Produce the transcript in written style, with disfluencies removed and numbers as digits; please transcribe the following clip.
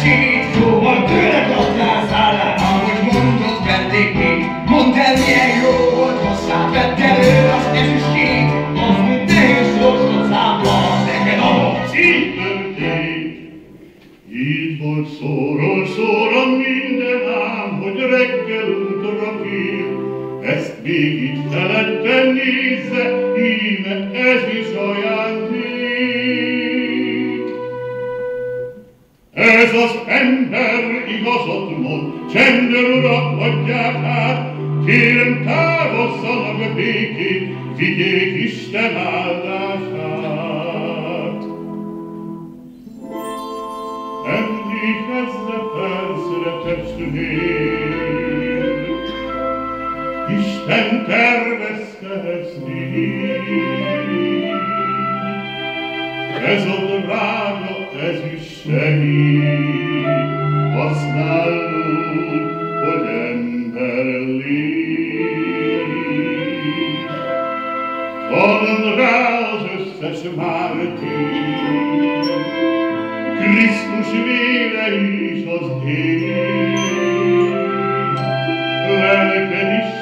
segíts, jóval tőled adnál le, ahogy mondod, vették ki. Mondd el, milyen jó volt, hozzá vett elő az ezüstjét, az, mint nehéz sorsot számla, neked adom. Így történt, így volt szóról szóra minden ám, hogy reggel útra kér. Ezt még itt felette nézze, íme ez is ajándék. Ez az ember igazat mond, csendben urak adják át, kérem távozzanak a békét, vigyék Isten áldását. Emlékezze percre, testvér, Isten tervezte ezt így. Ez a drága ezüst segít, használnunk, hogy ember légy. Talán rá az összes mártír, Krisztus vére is az ég, lelked is